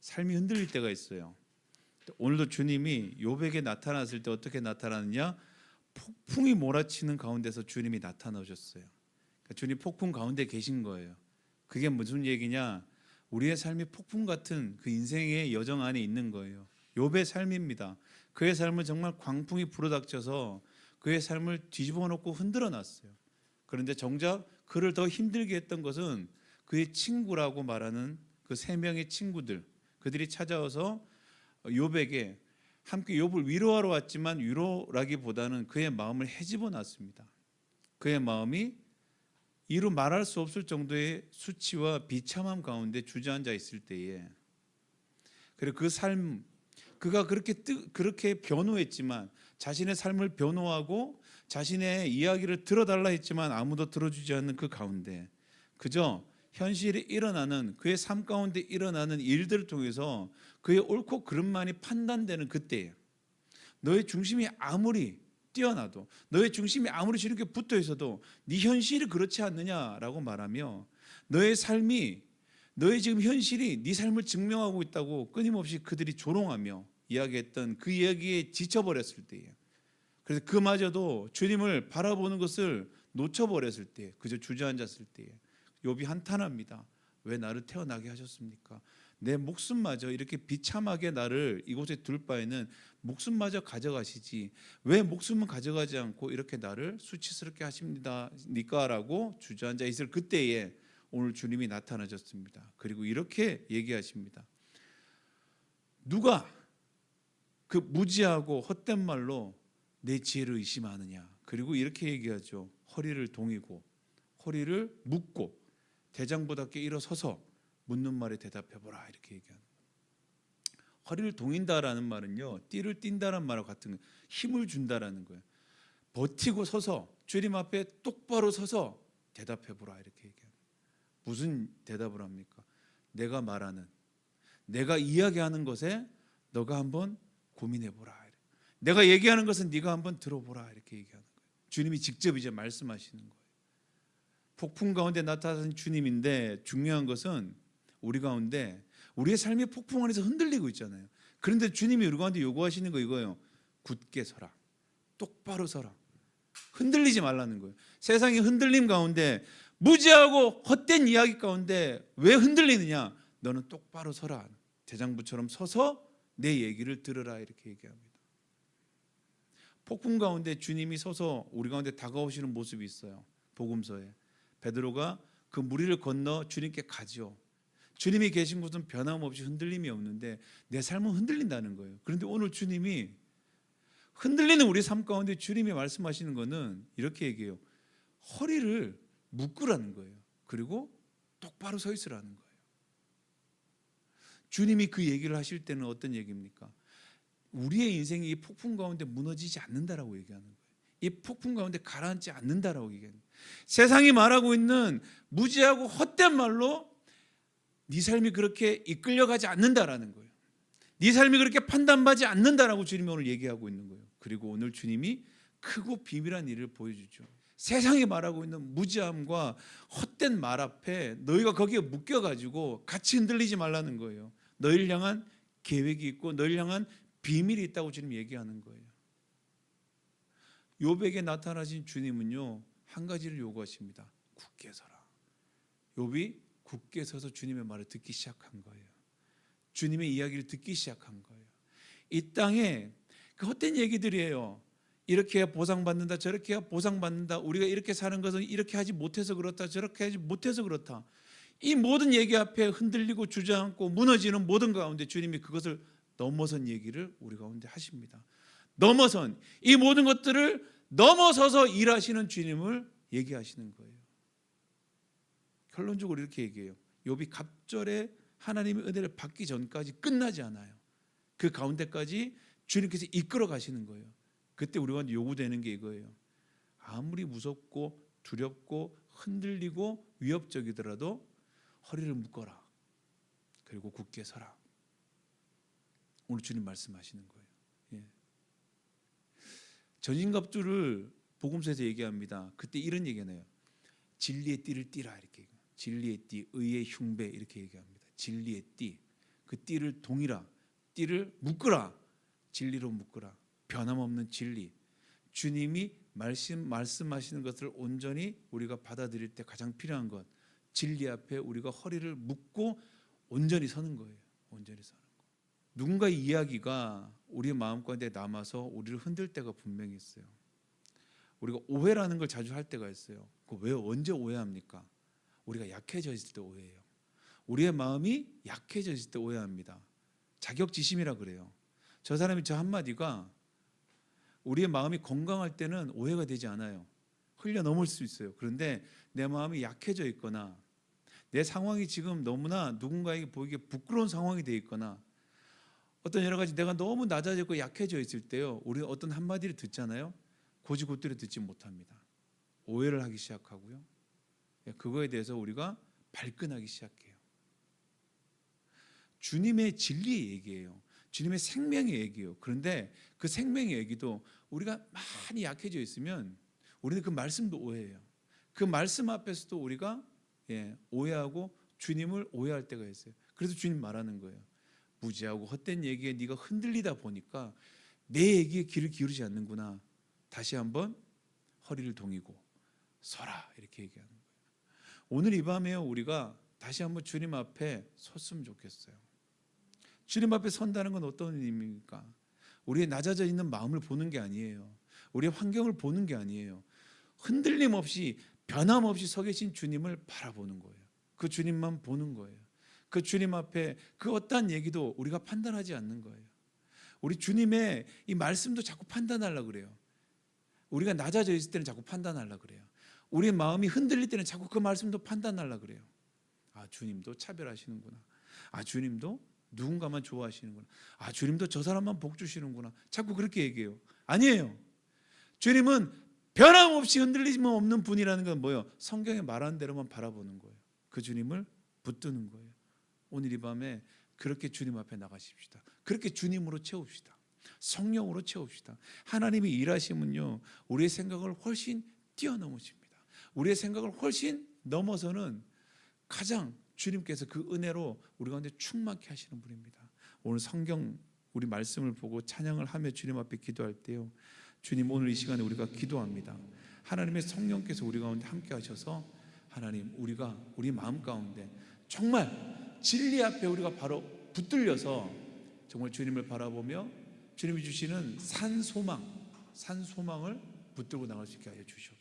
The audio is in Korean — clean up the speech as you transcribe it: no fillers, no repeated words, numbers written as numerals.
삶이 흔들릴 때가 있어요. 오늘도 주님이 욥에게 나타났을 때 어떻게 나타나느냐? 폭풍이 몰아치는 가운데서 주님이 나타나셨어요. 그러니까 주님 폭풍 가운데 계신 거예요. 그게 무슨 얘기냐? 우리의 삶이 폭풍 같은 그 인생의 여정 안에 있는 거예요. 욥의 삶입니다. 그의 삶은 정말 광풍이 불어닥쳐서 그의 삶을 뒤집어 놓고 흔들어 놨어요. 그런데 정작 그를 더 힘들게 했던 것은 그의 친구라고 말하는 그 세 명의 친구들, 그들이 찾아와서 욥에게 함께 욥을 위로하러 왔지만 위로라기보다는 그의 마음을 헤집어 놨습니다. 그의 마음이 이루 말할 수 없을 정도의 수치와 비참함 가운데 주저앉아 있을 때에, 그리고 그 삶, 그가 그렇게 변호했지만, 자신의 삶을 변호하고 자신의 이야기를 들어달라 했지만 아무도 들어주지 않는 그 가운데 그저 현실이 일어나는, 그의 삶 가운데 일어나는 일들을 통해서 그의 옳고 그름만이 판단되는 그때에, 너의 중심이 아무리 뛰어나도, 너의 중심이 아무리 주님께 붙어 있어도 네 현실이 그렇지 않느냐라고 말하며, 너의 삶이, 너의 지금 현실이 네 삶을 증명하고 있다고 끊임없이 그들이 조롱하며 이야기했던 그 이야기에 지쳐버렸을 때에, 그래서 그마저도 주님을 바라보는 것을 놓쳐버렸을 때, 그저 주저앉았을 때에 욥이 한탄합니다. 왜 나를 태어나게 하셨습니까? 내 목숨마저 이렇게 비참하게 나를 이곳에 둘 바에는 목숨마저 가져가시지, 왜 목숨은 가져가지 않고 이렇게 나를 수치스럽게 하십니까? 라고 주저앉아 있을 그때에 오늘 주님이 나타나셨습니다. 그리고 이렇게 얘기하십니다. 누가 그 무지하고 헛된 말로 내 지혜를 의심하느냐? 그리고 이렇게 얘기하죠. 허리를 동이고 허리를 묶고 대장보답게 일어서서 묻는 말에 대답해보라, 이렇게 얘기하는 거예요. 허리를 동인다라는 말은요, 띠를 띈다는 말과 같은 거예요. 힘을 준다라는 거예요. 버티고 서서 주님 앞에 똑바로 서서 대답해보라, 이렇게 얘기하는 거예요. 무슨 대답을 합니까? 내가 말하는, 내가 이야기하는 것에 너가 한번 고민해보라, 내가 얘기하는 것은 네가 한번 들어보라, 이렇게 얘기하는 거예요. 주님이 직접 이제 말씀하시는 거예요. 폭풍 가운데 나타나신 주님인데, 중요한 것은 우리 가운데 우리의 삶이 폭풍 안에서 흔들리고 있잖아요. 그런데 주님이 우리 가운데 요구하시는 거 이거예요. 굳게 서라, 똑바로 서라, 흔들리지 말라는 거예요. 세상의 흔들림 가운데, 무지하고 헛된 이야기 가운데 왜 흔들리느냐? 너는 똑바로 서라, 대장부처럼 서서 내 얘기를 들으라, 이렇게 얘기합니다. 폭풍 가운데 주님이 서서 우리 가운데 다가오시는 모습이 있어요. 복음서에 베드로가 그 무리를 건너 주님께 가죠. 주님이 계신 곳은 변함없이 흔들림이 없는데 내 삶은 흔들린다는 거예요. 그런데 오늘 주님이 흔들리는 우리 삶 가운데 주님이 말씀하시는 것은 이렇게 얘기해요. 허리를 묶으라는 거예요. 그리고 똑바로 서 있으라는 거예요. 주님이 그 얘기를 하실 때는 어떤 얘기입니까? 우리의 인생이 이 폭풍 가운데 무너지지 않는다라고 얘기하는 거예요. 이 폭풍 가운데 가라앉지 않는다라고 얘기하는 거예요. 세상이 말하고 있는 무지하고 헛된 말로 네 삶이 그렇게 이끌려가지 않는다라는 거예요. 네 삶이 그렇게 판단받지 않는다라고 주님이 오늘 얘기하고 있는 거예요. 그리고 오늘 주님이 크고 비밀한 일을 보여주죠. 세상이 말하고 있는 무지함과 헛된 말 앞에 너희가 거기에 묶여가지고 같이 흔들리지 말라는 거예요. 너희를 향한 계획이 있고 너희를 향한 비밀이 있다고 주님 얘기하는 거예요. 욥에게 나타나신 주님은요, 한 가지를 요구하십니다. 굳게 서라. 욥이 굳게 서서 주님의 말을 듣기 시작한 거예요. 주님의 이야기를 듣기 시작한 거예요. 이 땅에 그 헛된 얘기들이에요. 이렇게 해야 보상받는다, 저렇게 해야 보상받는다, 우리가 이렇게 사는 것은 이렇게 하지 못해서 그렇다, 저렇게 하지 못해서 그렇다. 이 모든 얘기 앞에 흔들리고 주저앉고 무너지는 모든 가운데 주님이 그것을 넘어선 얘기를 우리 가운데 하십니다. 넘어선 이 모든 것들을 넘어서서 일하시는 주님을 얘기하시는 거예요. 결론적으로 이렇게 얘기해요. 욥이 갑절에 하나님의 은혜를 받기 전까지 끝나지 않아요. 그 가운데까지 주님께서 이끌어 가시는 거예요. 그때 우리가 요구되는 게 이거예요. 아무리 무섭고 두렵고 흔들리고 위협적이더라도 허리를 묶어라. 그리고 굳게 서라. 오늘 주님 말씀하시는 거예요. 예. 전신갑주를 복음서에서 얘기합니다. 그때 이런 얘기하네요. 진리의 띠를 띠라, 이렇게. 진리의 띠, 의의 흉배, 이렇게 얘기합니다. 진리의 띠. 그 띠를 동이라, 띠를 묶으라, 진리로 묶으라. 변함없는 진리. 주님이 말씀하시는 것을 온전히 우리가 받아들일 때 가장 필요한 것, 진리 앞에 우리가 허리를 묶고 온전히 서는 거예요. 온전히 서는 거. 누군가의 이야기가 우리의 마음 가운데 남아서 우리를 흔들 때가 분명히 있어요. 우리가 오해라는 걸 자주 할 때가 있어요. 왜 언제 오해합니까? 우리가 약해져 있을 때 오해해요. 우리의 마음이 약해져 있을 때 오해합니다. 자격지심이라 그래요. 저 사람이 저 한마디가 우리의 마음이 건강할 때는 오해가 되지 않아요. 흘려 넘을 수 있어요. 그런데 내 마음이 약해져 있거나 내 상황이 지금 너무나 누군가에게 보이기에 부끄러운 상황이 되어 있거나 어떤 여러 가지 내가 너무 낮아지고 약해져 있을 때요, 우리가 어떤 한마디를 듣잖아요. 고지고대로 듣지 못합니다. 오해를 하기 시작하고요. 그거에 대해서 우리가 발끈하기 시작해요. 주님의 진리의 얘기예요. 주님의 생명의 얘기예요. 그런데 그 생명의 얘기도 우리가 많이 약해져 있으면 우리는 그 말씀도 오해해요. 그 말씀 앞에서도 우리가 오해하고 주님을 오해할 때가 있어요. 그래서 주님 말하는 거예요. 무지하고 헛된 얘기에 네가 흔들리다 보니까 내 얘기에 귀를 기울이지 않는구나. 다시 한번 허리를 동이고 서라, 이렇게 얘기하는 거예요. 오늘 이 밤에 우리가 다시 한번 주님 앞에 섰으면 좋겠어요. 주님 앞에 선다는 건 어떤 의미입니까? 우리의 낮아져 있는 마음을 보는 게 아니에요. 우리의 환경을 보는 게 아니에요. 흔들림 없이 변함 없이 서 계신 주님을 바라보는 거예요. 그 주님만 보는 거예요. 그 주님 앞에 그 어떠한 얘기도 우리가 판단하지 않는 거예요. 우리 주님의 이 말씀도 자꾸 판단하려고 그래요. 우리가 낮아져 있을 때는 자꾸 판단하려고 그래요. 우리의 마음이 흔들릴 때는 자꾸 그 말씀도 판단하려고 그래요. 아, 주님도 차별하시는구나. 아, 주님도 누군가만 좋아하시는구나. 아, 주님도 저 사람만 복 주시는구나. 자꾸 그렇게 얘기해요. 아니에요. 주님은 변함없이 흔들리지 없는 분이라는 건 뭐예요? 성경에 말하는 대로만 바라보는 거예요. 그 주님을 붙드는 거예요. 오늘 이 밤에 그렇게 주님 앞에 나가십시다. 그렇게 주님으로 채웁시다. 성령으로 채웁시다. 하나님이 일하시면요, 우리의 생각을 훨씬 뛰어넘으십니다. 우리의 생각을 훨씬 넘어서는 가장 주님께서 그 은혜로 우리 가운데 충만케 하시는 분입니다. 오늘 성경 우리 말씀을 보고 찬양을 하며 주님 앞에 기도할 때요, 주님, 오늘 이 시간에 우리가 기도합니다. 하나님의 성령께서 우리 가운데 함께 하셔서 하나님, 우리가 우리 마음 가운데 정말 진리 앞에 우리가 바로 붙들려서 정말 주님을 바라보며 주님이 주시는 산소망을 붙들고 나갈 수 있게 하여 주시옵소서.